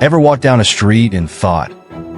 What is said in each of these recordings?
Ever walked down a street and thought,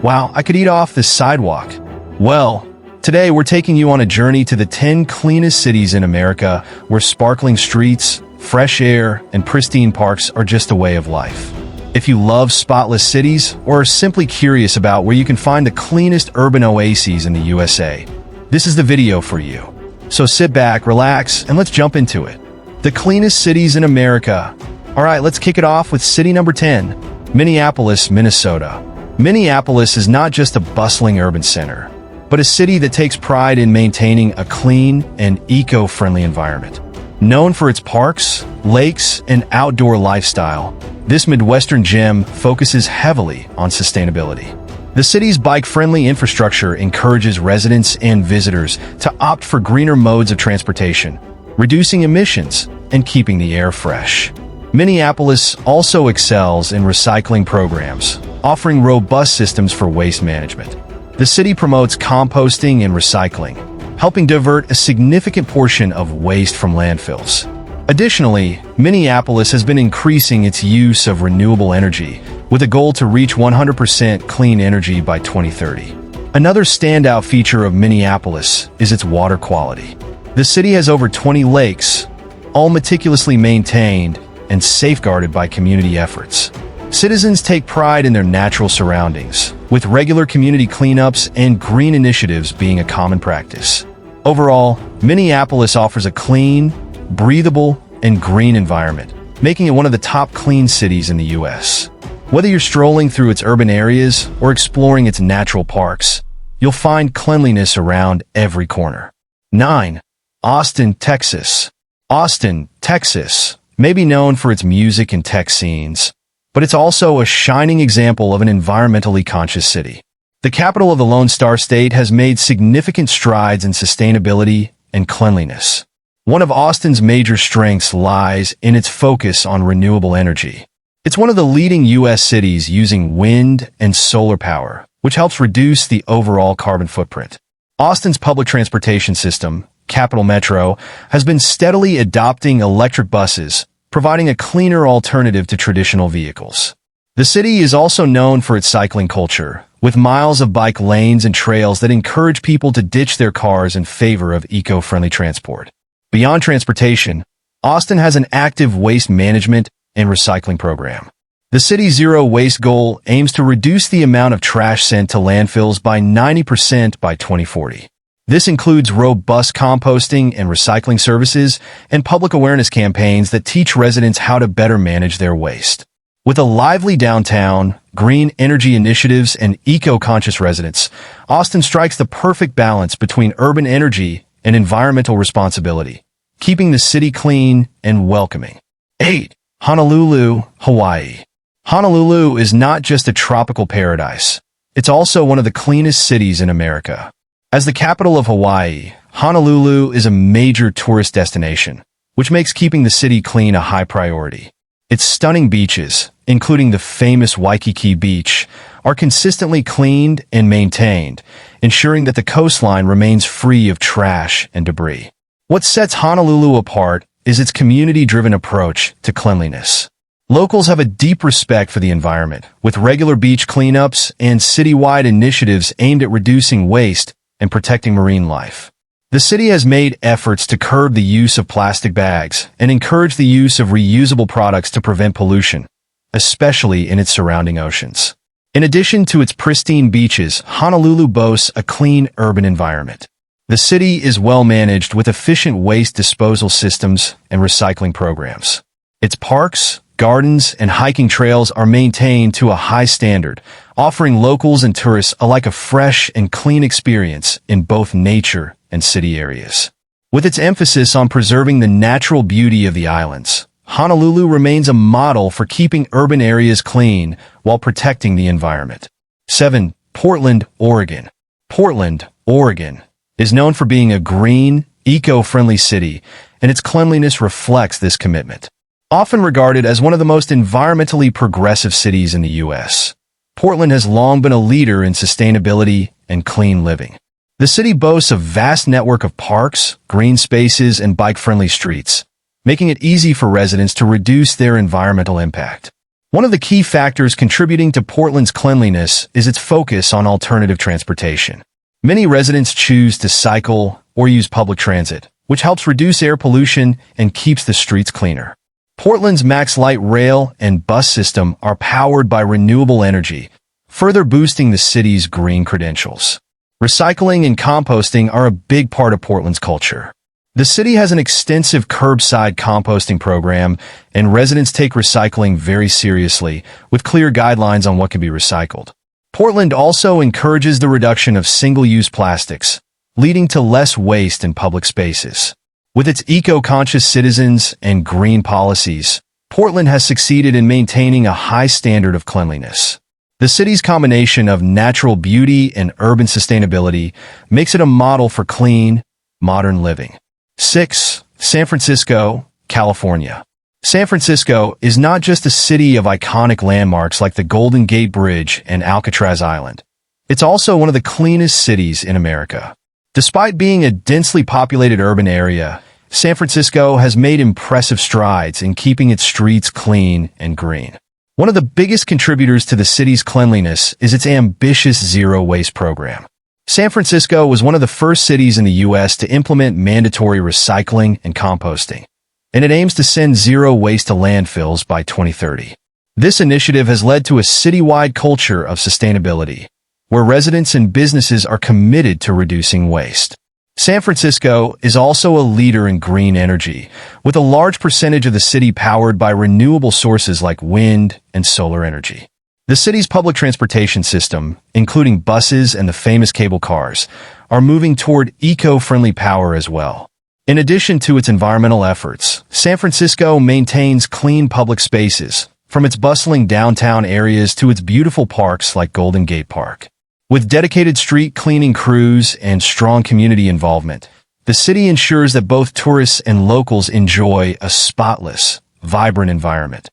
wow, I could eat off this sidewalk? Well, today we're taking you on a journey to the 10 cleanest cities in America where sparkling streets, fresh air, and pristine parks are just a way of life. If you love spotless cities or are simply curious about where you can find the cleanest urban oases in the USA, this is the video for you. So sit back, relax, and let's jump into it. The cleanest cities in America. All right, let's kick it off with city number 10, Minneapolis, Minnesota. Minneapolis is not just a bustling urban center, but a city that takes pride in maintaining a clean and eco-friendly environment. Known for its parks, lakes, and outdoor lifestyle, this Midwestern gem focuses heavily on sustainability. The city's bike-friendly infrastructure encourages residents and visitors to opt for greener modes of transportation, reducing emissions and keeping the air fresh. Minneapolis also excels in recycling programs, offering robust systems for waste management. The city promotes composting and recycling, helping divert a significant portion of waste from landfills. Additionally, Minneapolis has been increasing its use of renewable energy with a goal to reach 100% clean energy by 2030. Another standout feature of Minneapolis is its water quality. The city has over 20 lakes, all meticulously maintained and safeguarded by community efforts. Citizens take pride in their natural surroundings, with regular community cleanups and green initiatives being a common practice. Overall, Minneapolis offers a clean, breathable, and green environment, making it one of the top clean cities in the U.S. Whether you're strolling through its urban areas or exploring its natural parks, you'll find cleanliness around every corner. 9. Austin, Texas. Austin, Texas may be known for its music and tech scenes, but it's also a shining example of an environmentally conscious city. The capital of the Lone Star State has made significant strides in sustainability and cleanliness. One of Austin's major strengths lies in its focus on renewable energy. It's one of the leading U.S. cities using wind and solar power, which helps reduce the overall carbon footprint. Austin's public transportation system, Capital Metro, has been steadily adopting electric buses, providing a cleaner alternative to traditional vehicles. The city is also known for its cycling culture, with miles of bike lanes and trails that encourage people to ditch their cars in favor of eco-friendly transport. Beyond transportation, Austin has an active waste management and recycling program. The city's zero waste goal aims to reduce the amount of trash sent to landfills by 90% by 2040. This includes robust composting and recycling services and public awareness campaigns that teach residents how to better manage their waste. With a lively downtown, green energy initiatives, and eco-conscious residents, Austin strikes the perfect balance between urban energy and environmental responsibility, keeping the city clean and welcoming. 8. Honolulu, Hawaii. Honolulu is not just a tropical paradise. It's also one of the cleanest cities in America. As the capital of Hawaii, Honolulu is a major tourist destination, which makes keeping the city clean a high priority. Its stunning beaches, including the famous Waikiki Beach, are consistently cleaned and maintained, ensuring that the coastline remains free of trash and debris. What sets Honolulu apart is its community-driven approach to cleanliness. Locals have a deep respect for the environment, with regular beach cleanups and citywide initiatives aimed at reducing waste and protecting marine life. The city has made efforts to curb the use of plastic bags and encourage the use of reusable products to prevent pollution, especially in its surrounding oceans. In addition to its pristine beaches, Honolulu boasts a clean urban environment. The city is well managed with efficient waste disposal systems and recycling programs. Its parks, gardens, and hiking trails are maintained to a high standard, offering locals and tourists alike a fresh and clean experience in both nature and city areas. With its emphasis on preserving the natural beauty of the islands, Honolulu remains a model for keeping urban areas clean while protecting the environment. 7. Portland, Oregon. Portland, Oregon, is known for being a green, eco-friendly city, and its cleanliness reflects this commitment. Often regarded as one of the most environmentally progressive cities in the U.S., Portland has long been a leader in sustainability and clean living. The city boasts a vast network of parks, green spaces, and bike-friendly streets, making it easy for residents to reduce their environmental impact. One of the key factors contributing to Portland's cleanliness is its focus on alternative transportation. Many residents choose to cycle or use public transit, which helps reduce air pollution and keeps the streets cleaner. Portland's Max Light rail and bus system are powered by renewable energy, further boosting the city's green credentials. Recycling and composting are a big part of Portland's culture. The city has an extensive curbside composting program, and residents take recycling very seriously, with clear guidelines on what can be recycled. Portland also encourages the reduction of single-use plastics, leading to less waste in public spaces. With its eco-conscious citizens and green policies, Portland has succeeded in maintaining a high standard of cleanliness. The city's combination of natural beauty and urban sustainability makes it a model for clean, modern living. 6. San Francisco, California. San Francisco is not just a city of iconic landmarks like the Golden Gate Bridge and Alcatraz Island. It's also one of the cleanest cities in America. Despite being a densely populated urban area, San Francisco has made impressive strides in keeping its streets clean and green. One of the biggest contributors to the city's cleanliness is its ambitious zero-waste program. San Francisco was one of the first cities in the U.S. to implement mandatory recycling and composting, and it aims to send zero waste to landfills by 2030. This initiative has led to a citywide culture of sustainability, where residents and businesses are committed to reducing waste. San Francisco is also a leader in green energy, with a large percentage of the city powered by renewable sources like wind and solar energy. The city's public transportation system, including buses and the famous cable cars, are moving toward eco-friendly power as well. In addition to its environmental efforts, San Francisco maintains clean public spaces, from its bustling downtown areas to its beautiful parks like Golden Gate Park. With dedicated street cleaning crews and strong community involvement, the city ensures that both tourists and locals enjoy a spotless, vibrant environment.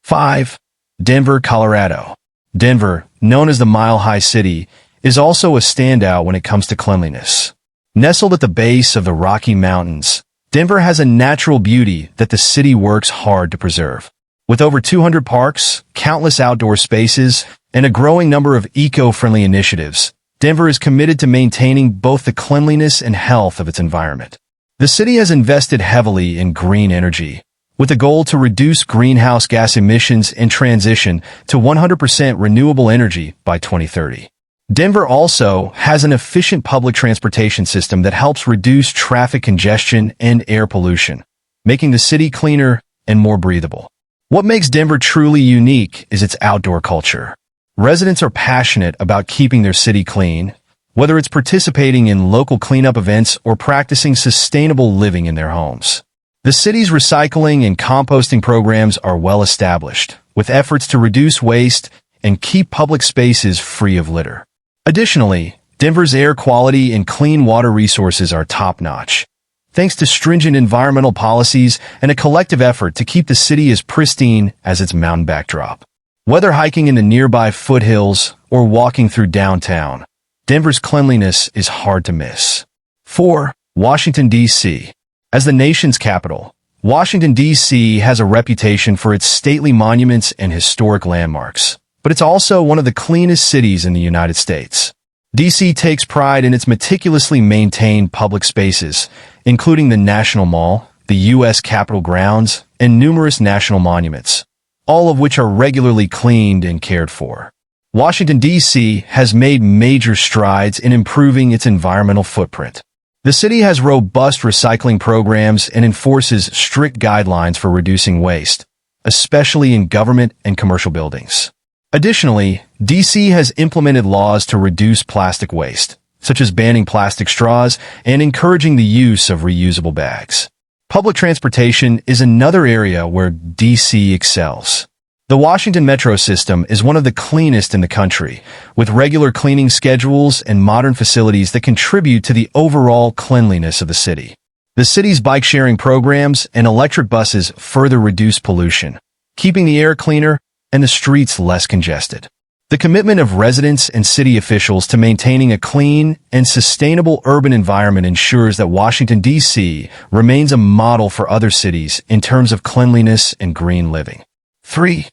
5. Denver, Colorado. Denver, known as the Mile High City, is also a standout when it comes to cleanliness. Nestled at the base of the Rocky Mountains, Denver has a natural beauty that the city works hard to preserve. With over 200 parks, countless outdoor spaces, and a growing number of eco-friendly initiatives, Denver is committed to maintaining both the cleanliness and health of its environment. The city has invested heavily in green energy, with a goal to reduce greenhouse gas emissions and transition to 100% renewable energy by 2030. Denver also has an efficient public transportation system that helps reduce traffic congestion and air pollution, making the city cleaner and more breathable. What makes Denver truly unique is its outdoor culture. Residents are passionate about keeping their city clean, whether it's participating in local cleanup events or practicing sustainable living in their homes. The city's recycling and composting programs are well established, with efforts to reduce waste and keep public spaces free of litter. Additionally, Denver's air quality and clean water resources are top-notch, thanks to stringent environmental policies and a collective effort to keep the city as pristine as its mountain backdrop. Whether hiking in the nearby foothills or walking through downtown, Denver's cleanliness is hard to miss. 4. Washington, D.C. As the nation's capital, Washington, D.C. has a reputation for its stately monuments and historic landmarks, but it's also one of the cleanest cities in the United States. D.C. takes pride in its meticulously maintained public spaces, including the National Mall, the U.S. Capitol grounds, and numerous national monuments, all of which are regularly cleaned and cared for. Washington, D.C. has made major strides in improving its environmental footprint. The city has robust recycling programs and enforces strict guidelines for reducing waste, especially in government and commercial buildings. Additionally, D.C. has implemented laws to reduce plastic waste, such as banning plastic straws and encouraging the use of reusable bags. Public transportation is another area where D.C. excels. The Washington Metro system is one of the cleanest in the country, with regular cleaning schedules and modern facilities that contribute to the overall cleanliness of the city. The city's bike-sharing programs and electric buses further reduce pollution, keeping the air cleaner and the streets less congested. The commitment of residents and city officials to maintaining a clean and sustainable urban environment ensures that Washington, D.C. remains a model for other cities in terms of cleanliness and green living. 3.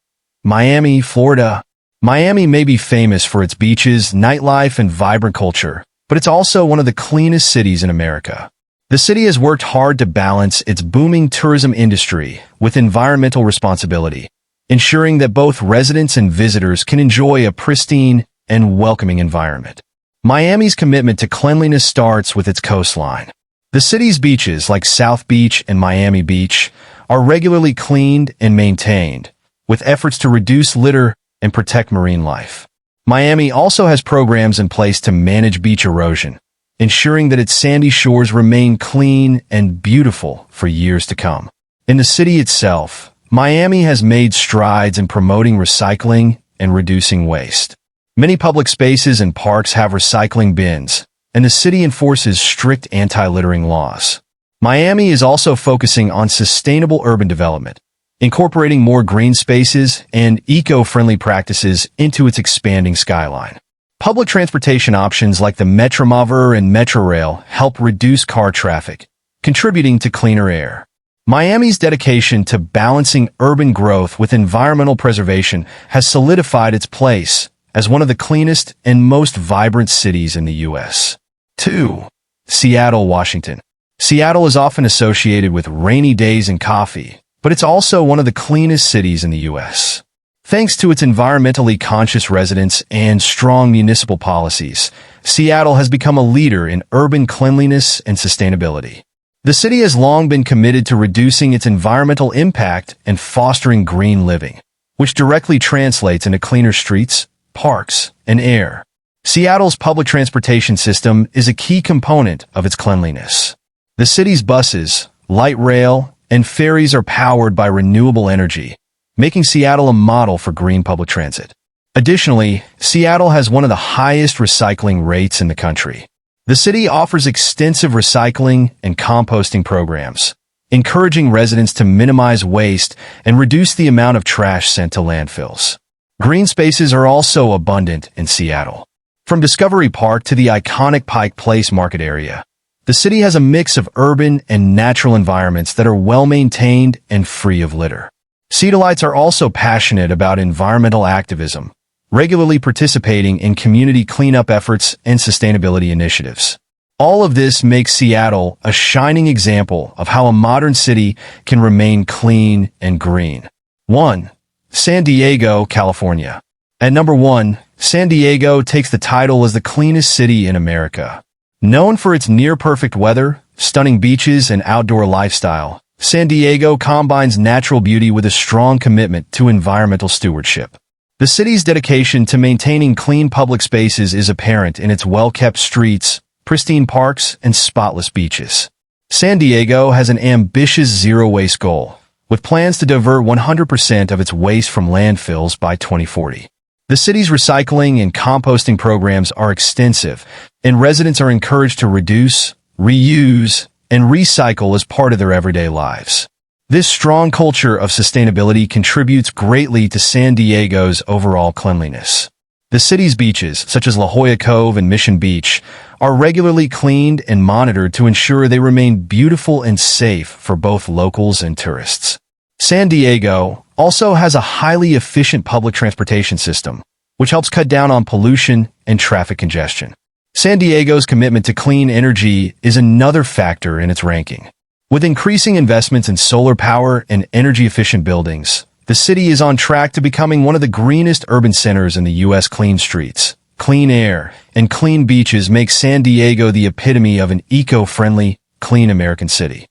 Miami, Florida. Miami may be famous for its beaches, nightlife, and vibrant culture, but it's also one of the cleanest cities in America. The city has worked hard to balance its booming tourism industry with environmental responsibility, ensuring that both residents and visitors can enjoy a pristine and welcoming environment. Miami's commitment to cleanliness starts with its coastline. The city's beaches, like South Beach and Miami Beach, are regularly cleaned and maintained, with efforts to reduce litter and protect marine life. Miami also has programs in place to manage beach erosion, ensuring that its sandy shores remain clean and beautiful for years to come. In the city itself, Miami has made strides in promoting recycling and reducing waste. Many public spaces and parks have recycling bins, and the city enforces strict anti-littering laws. Miami is also focusing on sustainable urban development, incorporating more green spaces and eco-friendly practices into its expanding skyline. Public transportation options like the Metromover and Metrorail help reduce car traffic, contributing to cleaner air. Miami's dedication to balancing urban growth with environmental preservation has solidified its place as one of the cleanest and most vibrant cities in the U.S. 2. Seattle, Washington. Seattle is often associated with rainy days and coffee, but it's also one of the cleanest cities in the U.S. Thanks to its environmentally conscious residents and strong municipal policies, Seattle has become a leader in urban cleanliness and sustainability. The city has long been committed to reducing its environmental impact and fostering green living, which directly translates into cleaner streets, parks, and air. Seattle's public transportation system is a key component of its cleanliness. The city's buses, light rail, and ferries are powered by renewable energy, making Seattle a model for green public transit. Additionally, Seattle has one of the highest recycling rates in the country. The city offers extensive recycling and composting programs, encouraging residents to minimize waste and reduce the amount of trash sent to landfills. Green spaces are also abundant in Seattle. From Discovery Park to the iconic Pike Place market area, the city has a mix of urban and natural environments that are well-maintained and free of litter. Seattleites are also passionate about environmental activism, regularly participating in community cleanup efforts and sustainability initiatives. All of this makes Seattle a shining example of how a modern city can remain clean and green. 1. San Diego, California. At number 1, San Diego takes the title as the cleanest city in America. Known for its near-perfect weather, stunning beaches, and outdoor lifestyle, San Diego combines natural beauty with a strong commitment to environmental stewardship. The city's dedication to maintaining clean public spaces is apparent in its well-kept streets, pristine parks, and spotless beaches. San Diego has an ambitious zero-waste goal, with plans to divert 100% of its waste from landfills by 2040. The city's recycling and composting programs are extensive, and residents are encouraged to reduce, reuse, and recycle as part of their everyday lives. This strong culture of sustainability contributes greatly to San Diego's overall cleanliness. The city's beaches, such as La Jolla Cove and Mission Beach, are regularly cleaned and monitored to ensure they remain beautiful and safe for both locals and tourists. San Diego also has a highly efficient public transportation system, which helps cut down on pollution and traffic congestion. San Diego's commitment to clean energy is another factor in its ranking. With increasing investments in solar power and energy-efficient buildings, the city is on track to becoming one of the greenest urban centers in the U.S. Clean streets, clean air, and clean beaches make San Diego the epitome of an eco-friendly, clean American city.